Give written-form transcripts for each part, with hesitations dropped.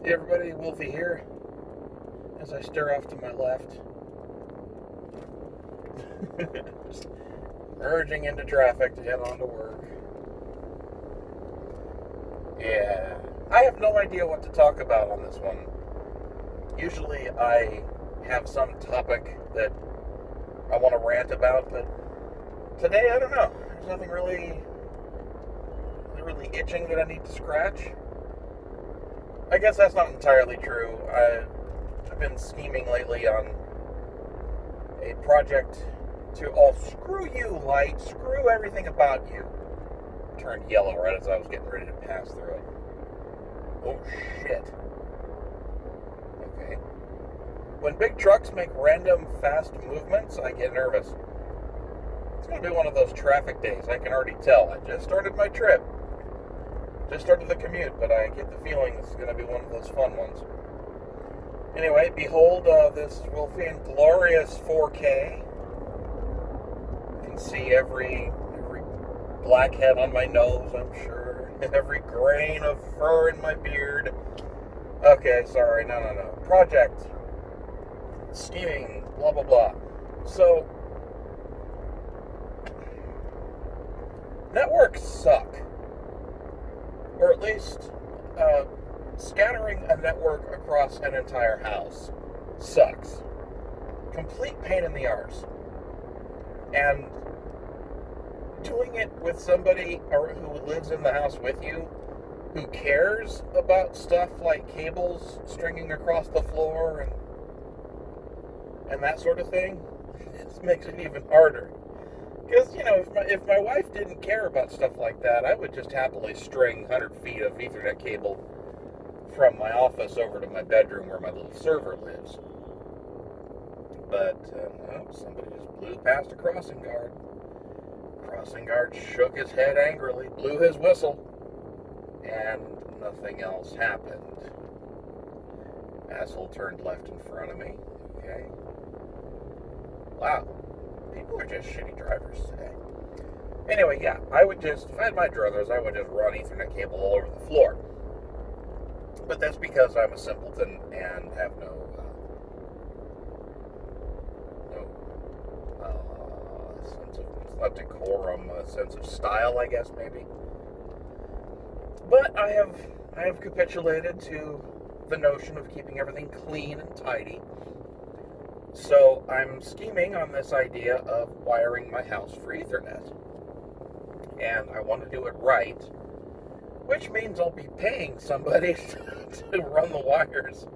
Hey everybody, Wolfie here. As I stare off to my left, just merging into traffic to head on to work. Yeah, I have no idea what to talk about on this one. Usually I have some topic that I want to rant about, but today I don't know. There's nothing really itching that I need to scratch. I guess that's not entirely true. I've been scheming lately on a project to, oh, screw you, light, screw everything about you. Turned yellow right as I was getting ready to pass through it. Oh, shit. Okay. When big trucks make random fast movements, I get nervous. It's going to be one of those traffic days, I can already tell. I just started my trip. Just started the commute, but I get the feeling this is going to be one of those fun ones. Anyway, behold this Wolfian glorious 4K. You can see every blackhead on my nose, I'm sure. Every grain of fur in my beard. Okay, sorry, no. Project. Scheming, blah, blah, blah. So, networks suck. Or at least, scattering a network across an entire house sucks. Complete pain in the arse. And doing it with somebody who lives in the house with you, who cares about stuff like cables stringing across the floor and that sort of thing, it makes it even harder. Because, if my wife didn't care about stuff like that, I would just happily string 100 feet of Ethernet cable from my office over to my bedroom where my little server lives. But, no, somebody just blew past a crossing guard. Crossing guard shook his head angrily, blew his whistle, and nothing else happened. Asshole turned left in front of me. Okay. Wow. People are just shitty drivers today. Anyway, yeah, if I had my druthers, I would just run Ethernet cable all over the floor. But that's because I'm a simpleton and have no sense of, it's not decorum, a sense of style, I guess, maybe. But I have capitulated to the notion of keeping everything clean and tidy. So I'm scheming on this idea of wiring my house for Ethernet. And I want to do it right, which means I'll be paying somebody to run the wires,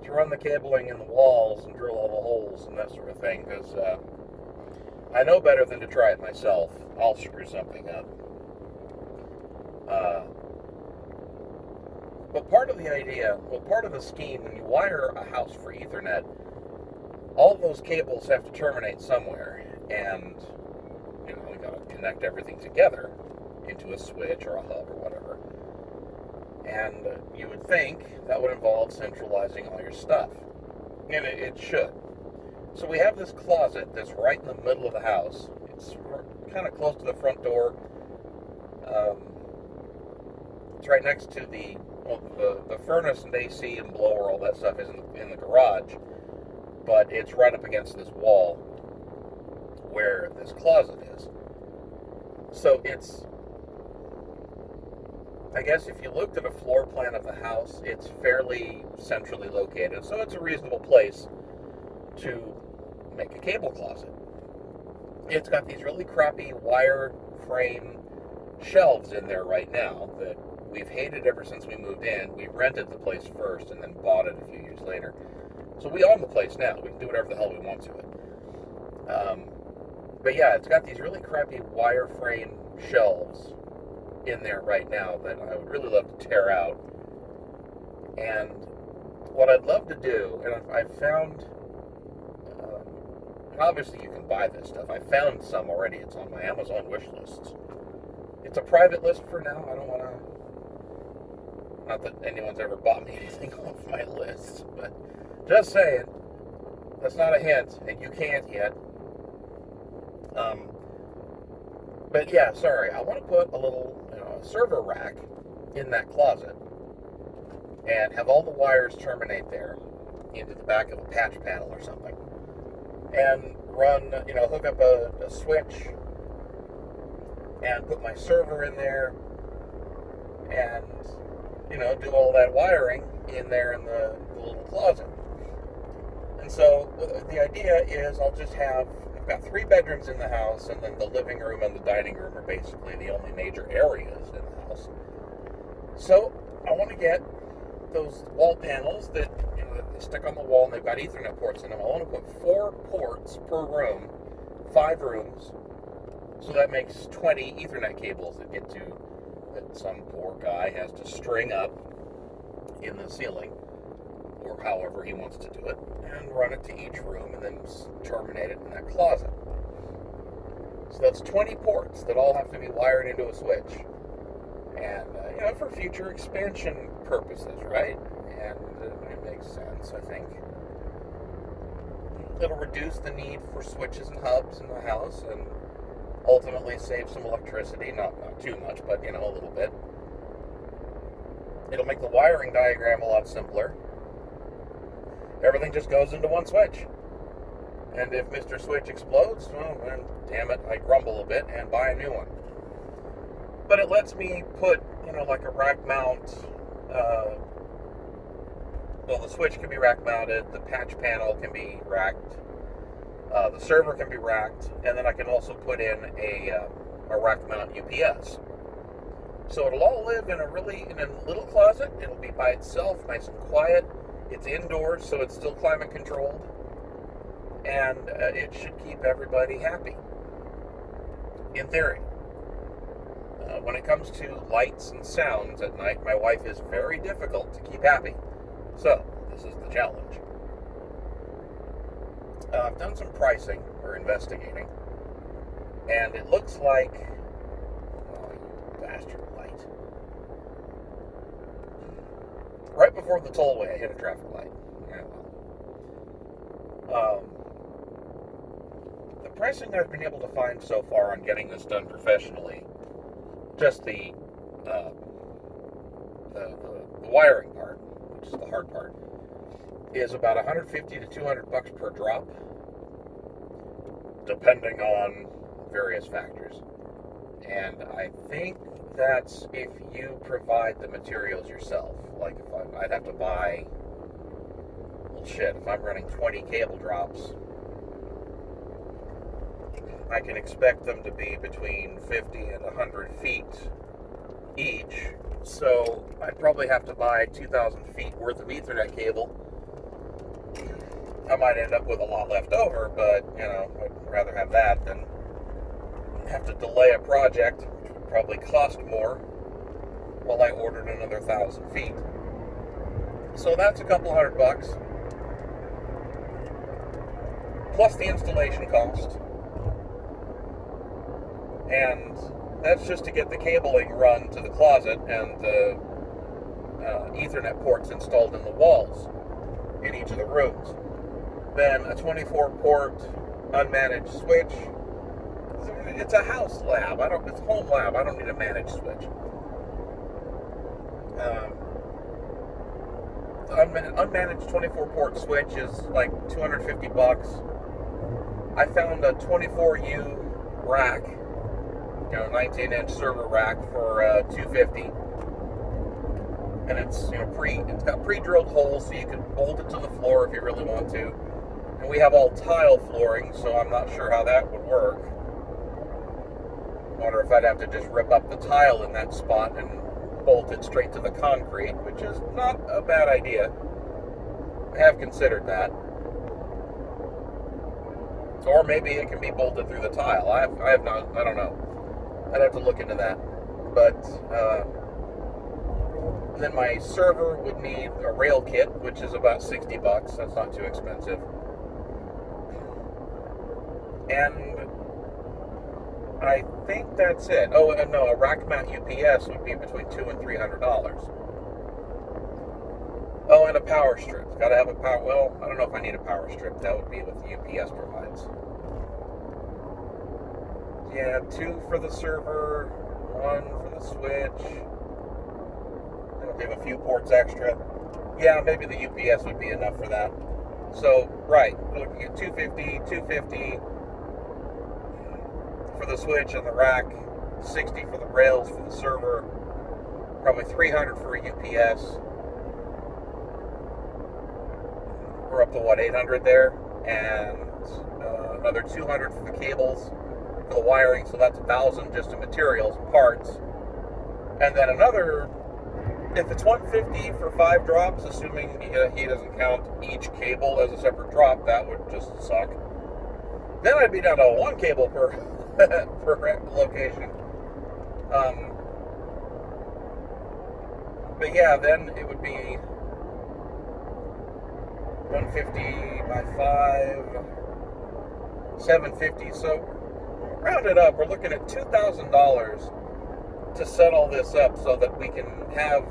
to run the cabling in the walls and drill all the holes and that sort of thing, because I know better than to try it myself. I'll screw something up. But part of the scheme, when you wire a house for Ethernet, all those cables have to terminate somewhere, and we got to connect everything together into a switch or a hub or whatever. And you would think that would involve centralizing all your stuff, and it should. So we have this closet that's right in the middle of the house. It's kind of close to the front door. It's right next to the furnace and AC and blower, all that stuff is in the garage. But it's right up against this wall where this closet is. So I guess if you looked at a floor plan of the house, it's fairly centrally located. So it's a reasonable place to make a cable closet. It's got these really crappy wire frame shelves in there right now that we've hated ever since we moved in. We rented the place first and then bought it a few years later. So we own the place now. We can do whatever the hell we want to it. But yeah, it's got these really crappy wireframe shelves in there right now that I would really love to tear out. And what I'd love to do, and I've found, obviously you can buy this stuff. I found some already. It's on my Amazon wish list. It's a private list for now. I don't want to, not that anyone's ever bought me anything off my list, but just saying, that's not a hint, and you can't yet. But yeah, sorry, I want to put a little server rack in that closet. and have all the wires terminate there into the back of a patch panel or something, and run, hook up a switch and put my server in there and, do all that wiring in there in the little closet. And so the idea is I've got 3 bedrooms in the house, and then the living room and the dining room are basically the only major areas in the house. So I want to get those wall panels that, that they stick on the wall, and they've got Ethernet ports in them. I want to put 4 ports per room, 5 rooms, so that makes 20 Ethernet cables that some poor guy has to string up in the ceiling, or however he wants to do it, and run it to each room, and then terminate it in that closet. So that's 20 ports that all have to be wired into a switch. And, for future expansion purposes, right? And it makes sense, I think. It'll reduce the need for switches and hubs in the house, and ultimately save some electricity. Not too much, but, a little bit. It'll make the wiring diagram a lot simpler. Everything just goes into one switch. And if Mr. Switch explodes, well, then, damn it, I grumble a bit and buy a new one. But it lets me put, like a rack mount, the switch can be rack mounted, the patch panel can be racked, the server can be racked, and then I can also put in a rack mount UPS. So it'll all live in a little closet. It'll be by itself, nice and quiet. It's indoors, so it's still climate controlled, and it should keep everybody happy, in theory. When it comes to lights and sounds at night, my wife is very difficult to keep happy. So, this is the challenge. I've done some pricing, or investigating, and it looks like... Oh, you bastard light. Right before the tollway, I hit a traffic light. Yeah, well. The pricing I've been able to find so far on getting this done professionally, just the wiring part, which is the hard part, is about $150 to $200 per drop, depending on various factors. And I think that's if you provide the materials yourself. Like I'd have to buy, well, shit, if I'm running 20 cable drops, I can expect them to be between 50 and 100 feet each. So I'd probably have to buy 2,000 feet worth of Ethernet cable. I might end up with a lot left over, but, I'd rather have that than have to delay a project, which would probably cost more, while I ordered another 1,000 feet. So that's a couple $100, plus the installation cost. And that's just to get the cabling run to the closet and the Ethernet ports installed in the walls in each of the rooms. Then a 24-port unmanaged switch. It's a house lab. It's a home lab. I don't need a managed switch. Unmanaged 24-port switch is like $250. I found a 24U rack, 19-inch server rack for $250. And it's it's got pre-drilled holes, so you can bolt it to the floor if you really want to. And we have all tile flooring, so I'm not sure how that would work. I wonder if I'd have to just rip up the tile in that spot and bolt it straight to the concrete, which is not a bad idea. I have considered that. Or maybe it can be bolted through the tile. I have not, I don't know. I'd have to look into that. But then my server would need a rail kit, which is about $60. That's not too expensive. And I think that's it. Oh, and no, a rack mount UPS would be between $200 and $300. Oh, and a power strip. Got to have a power. Well, I don't know if I need a power strip. That would be what the UPS provides. Yeah, 2 for the server, 1 for the switch. It'll give a few ports extra. Yeah, maybe the UPS would be enough for that. So, right, we're looking at 250 for the switch and the rack, 60 for the rails for the server, probably 300 for a UPS. We're up to what, 800 there, and another 200 for the cables, for the wiring, so that's 1,000 just in materials and parts. And then another, if it's 150 for 5 drops, assuming he doesn't count each cable as a separate drop, that would just suck. Then I'd be down to 1 cable per per location. But yeah, then it would be 150 by 5, 750. So round it up, we're looking at $2,000 to set all this up so that we can have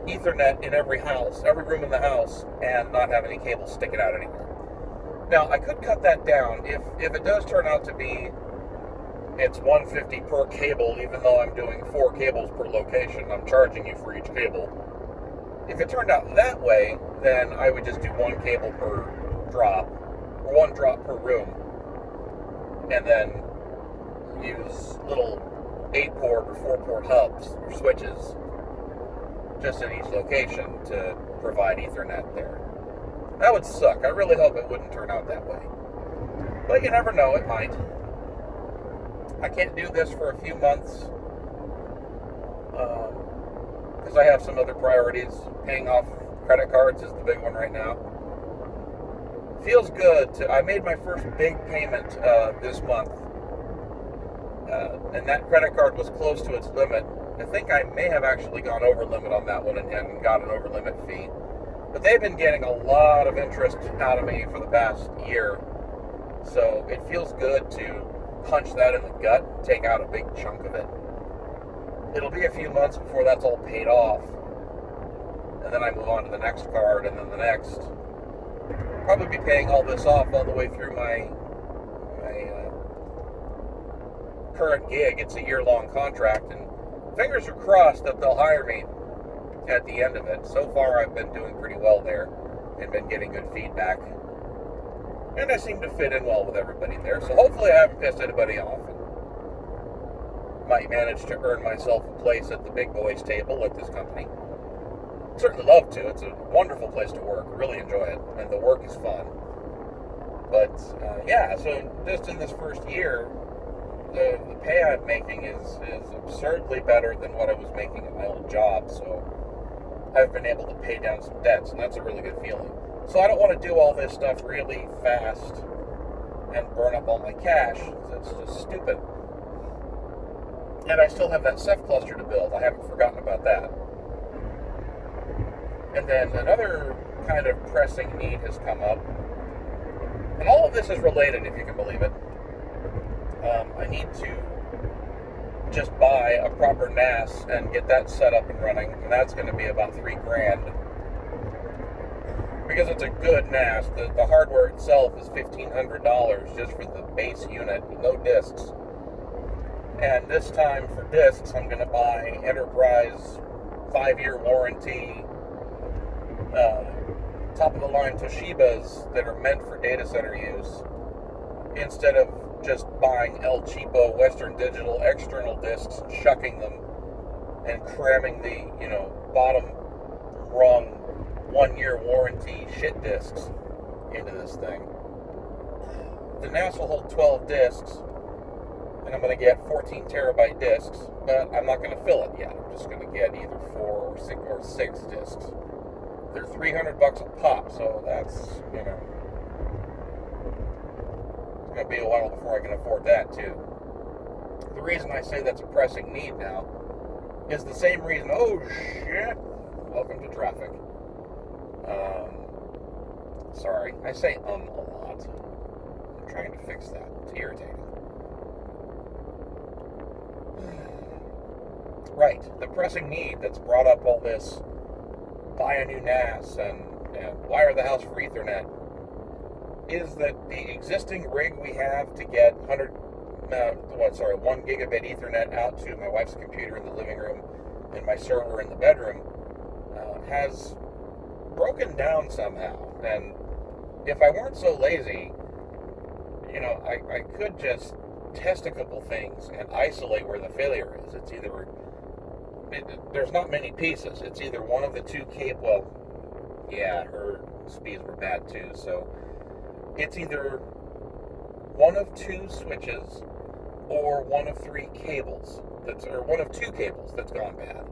Ethernet in every house, every room in the house, and not have any cables sticking out anywhere. Now, I could cut that down if it does turn out to be it's 150 per cable, even though I'm doing 4 cables per location. I'm charging you for each cable. If it turned out that way, then I would just do 1 cable per drop, or 1 drop per room, and then use little 8-port or 4-port hubs or switches just in each location to provide Ethernet there. That would suck. I really hope it wouldn't turn out that way. But you never know, it might. I can't do this for a few months because I have some other priorities. Paying off credit cards is the big one right now. Feels good. I made my first big payment this month, and that credit card was close to its limit. I think I may have actually gone over limit on that one and got an over limit fee. But they've been getting a lot of interest out of me for the past year, so it feels good to punch that in the gut and take out a big chunk of it. It'll be a few months before that's all paid off, and then I move on to the next card, and then the next. Probably be paying all this off all the way through my current gig. It's a year-long contract, and fingers are crossed that they'll hire me at the end of it. So far, I've been doing pretty well there and been getting good feedback. And I seem to fit in well with everybody there. So hopefully I haven't pissed anybody off. And might manage to earn myself a place at the big boys table at this company. Certainly love to. It's a wonderful place to work. Really enjoy it. And the work is fun. But yeah, so just in this first year, the pay I'm making is absurdly better than what I was making at my old job. So I've been able to pay down some debts, and that's a really good feeling. So I don't want to do all this stuff really fast and burn up all my cash, because that's just stupid. And I still have that Ceph cluster to build. I haven't forgotten about that. And then another kind of pressing need has come up. And all of this is related, if you can believe it. I need to just buy a proper NAS and get that set up and running, and that's going to be about $3,000. Because it's a good NAS. The hardware itself is $1,500 just for the base unit with no discs. And this time for discs, I'm going to buy enterprise 5-year warranty, top-of-the-line Toshibas that are meant for data center use, instead of just buying El Cheapo Western Digital external discs and shucking them and cramming the, bottom rung 1-year warranty shit discs into this thing. The NAS will hold 12 discs, and I'm going to get 14 terabyte discs, but I'm not going to fill it yet. I'm just going to get either 4 or 6 discs. They're $300 a pop, so that's, it's going to be a while before I can afford that, too. The reason I say that's a pressing need now is the same reason, oh shit, welcome to traffic. Sorry, I say a lot. I'm trying to fix that. It's irritating. Right, the pressing need that's brought up all this buy a new NAS and wire the house for Ethernet is that the existing rig we have to get 1 gigabit Ethernet out to my wife's computer in the living room and my server in the bedroom has broken down somehow. And if I weren't so lazy, I could just test a couple things and isolate where the failure is. It's either, there's not many pieces. It's either one of the two yeah, her speeds were bad too. So it's either one of two switches or one of three cables or one of two cables that's gone bad.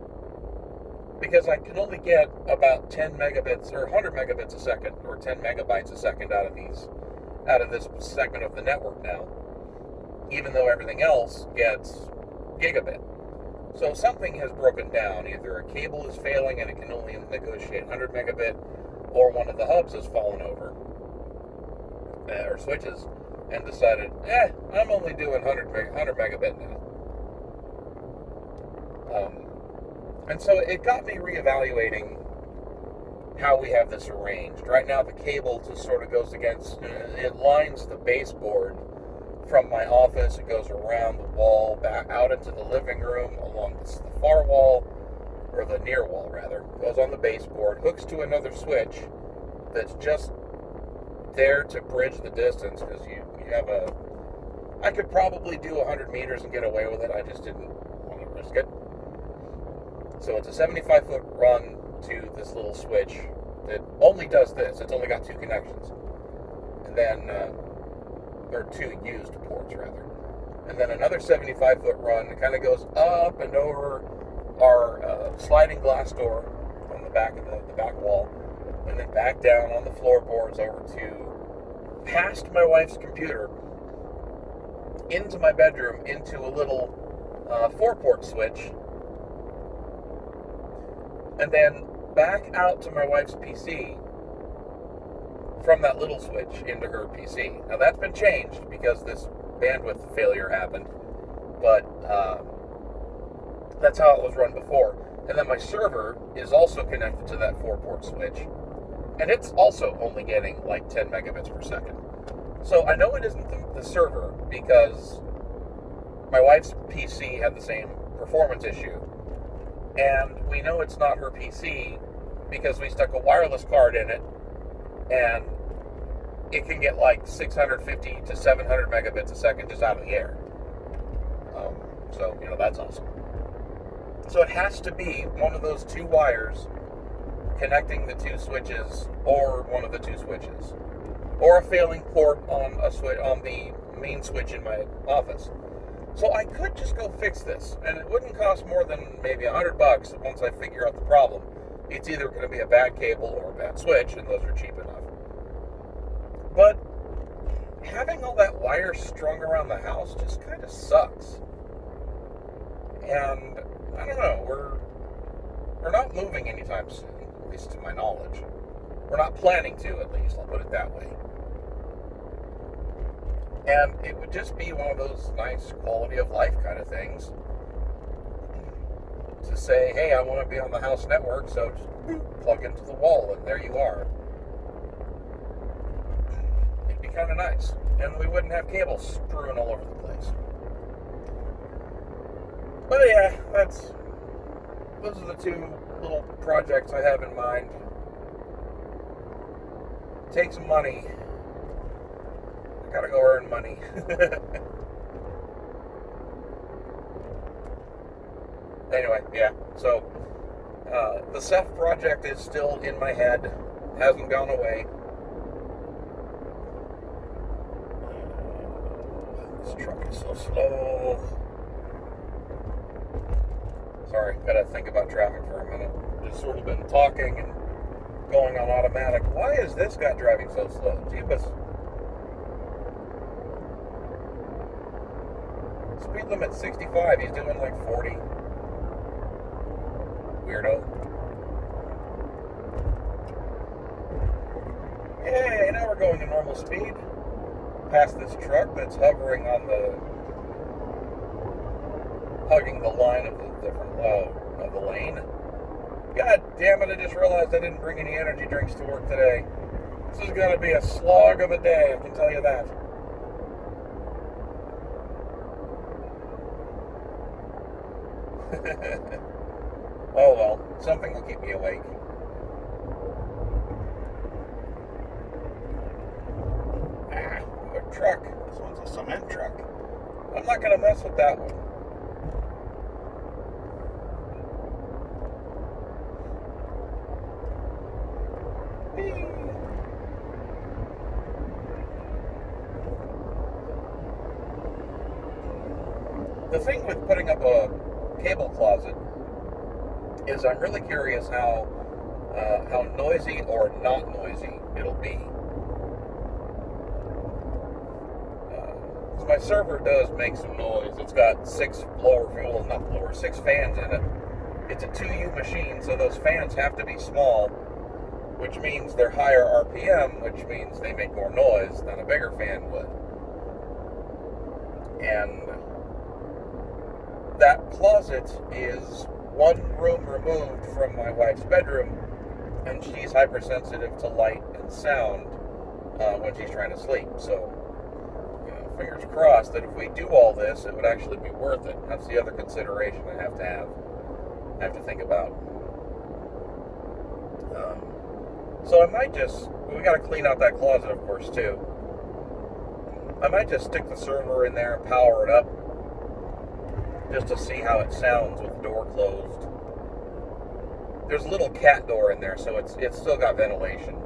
Because I can only get about 10 megabits or 100 megabits a second or 10 megabytes a second out of this segment of the network now, even though everything else gets gigabit. So something has broken down. Either a cable is failing and it can only negotiate 100 megabit, or one of the hubs has fallen over, or switches, and decided, I'm only doing 100 megabit now. And so it got me reevaluating how we have this arranged. Right now the cable just sort of goes against, it lines the baseboard from my office. It goes around the wall, back out into the living room, along the far wall, or the near wall rather. Goes on the baseboard, hooks to another switch that's just there to bridge the distance, because you have I could probably do 100 meters and get away with it. I just didn't want to risk it. So it's a 75-foot run to this little switch that only does this. It's only got two connections. And then, or two used ports, rather. And then another 75-foot run. It kind of goes up and over our sliding glass door on the back of the back wall. And then back down on the floorboards over to past my wife's computer, into my bedroom, into a little 4-port switch, and then back out to my wife's PC from that little switch into her PC. Now that's been changed because this bandwidth failure happened, but that's how it was run before. And then my server is also connected to that 4-port switch, and it's also only getting like 10 megabits per second. So I know it isn't the server, because my wife's PC had the same performance issue. And we know it's not her PC because we stuck a wireless card in it, and it can get like 650 to 700 megabits a second just out of the air. So, that's awesome. So it has to be one of those two wires connecting the two switches, or one of the two switches, or a failing port on the main switch in my office. So I could just go fix this, and it wouldn't cost more than maybe $100 once I figure out the problem. It's either going to be a bad cable or a bad switch, and those are cheap enough. But having all that wire strung around the house just kind of sucks. And I don't know, we're not moving anytime soon, at least to my knowledge. We're not planning to, at least, I'll put it that way. And it would just be one of those nice quality of life kind of things to say, hey, I want to be on the house network, so just plug into the wall, and there you are. It'd be kind of nice. And we wouldn't have cables strewn all over the place. But yeah, those are the two little projects I have in mind. Take some money. Gotta go earn money. Anyway, yeah, so the Ceph project is still in my head, hasn't gone away. This truck is so slow. Sorry, gotta think about traffic for a minute. Just sort of been talking and going on automatic. Why is this guy driving so slow? Jeebus. Speed limit 65, he's doing like 40. Weirdo. Hey, now we're going to normal speed. Past this truck that's hovering on hugging the line of the lane. God damn it, I just realized I didn't bring any energy drinks to work today. This is going to be a slog of a day, I can tell you that. Oh well, something will keep me awake. not going to mess with that one. The thing with putting up a cable closet is I'm really curious how noisy or not noisy it'll be. My server does make some noise. It's got six fans in it. It's a 2U machine, so those fans have to be small, which means they're higher RPM, which means they make more noise than a bigger fan would. And that closet is one room removed from my wife's bedroom, and she's hypersensitive to light and sound when she's trying to sleep. So, fingers crossed that if we do all this, it would actually be worth it. That's the other consideration I have to think about. So I might we got to clean out that closet, of course, too. I might just stick the server in there and power it up just to see how it sounds with the door closed. There's a little cat door in there, so it's still got ventilation.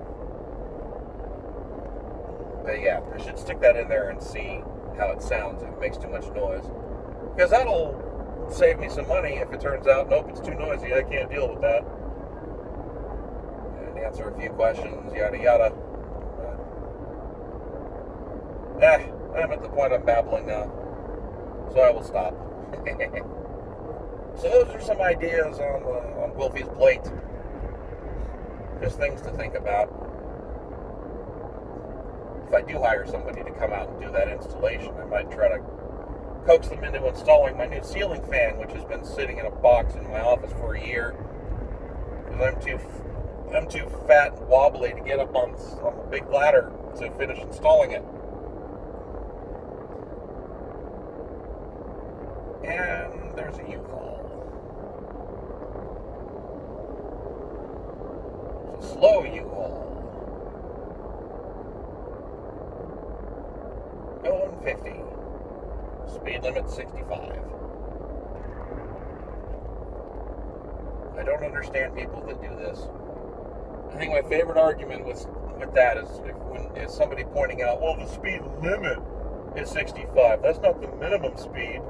But yeah, I should stick that in there and see how it sounds if it makes too much noise. Because that'll save me some money if it turns out, nope, it's too noisy, I can't deal with that. And answer a few questions, yada yada. I'm at the point I'm babbling now. So I will stop. So those are some ideas on Wolfie's plate. Just things to think about. If I do hire somebody to come out and do that installation, I might try to coax them into installing my new ceiling fan, which has been sitting in a box in my office for a year. Because I'm too fat and wobbly to get up on the big ladder to finish installing it. And there's a U-Haul. It's a slow U-Haul. Going 50. Speed limit 65. I don't understand people that do this. I think my favorite argument with that is somebody pointing out, well, the speed limit is 65. That's not the minimum speed.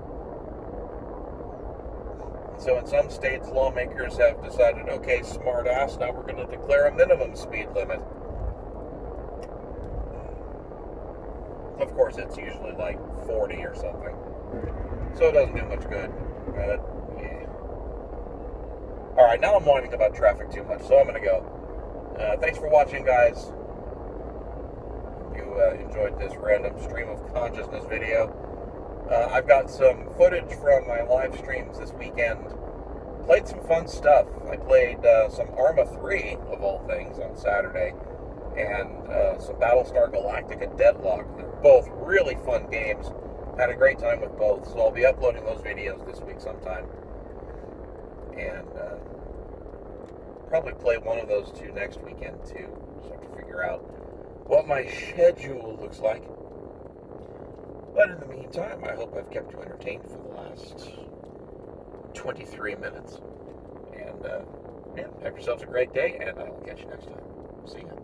So in some states, lawmakers have decided, okay, smart ass, now we're going to declare a minimum speed limit. Of course, it's usually like 40 or something. So it doesn't do much good. But, yeah. Alright, now I'm whining about traffic too much, so I'm going to go. Thanks for watching, guys. You enjoyed this random stream of consciousness video. I've got some footage from my live streams this weekend. Played some fun stuff. I played some Arma 3, of all things, on Saturday, and some Battlestar Galactica Deadlock. They're both really fun games. Had a great time with both, so I'll be uploading those videos this week sometime. And probably play one of those two next weekend, too. So I have to figure out what my schedule looks like. But in the meantime, I hope I've kept you entertained for the last 23 minutes. And, have yourselves a great day, and I will catch you next time. See ya.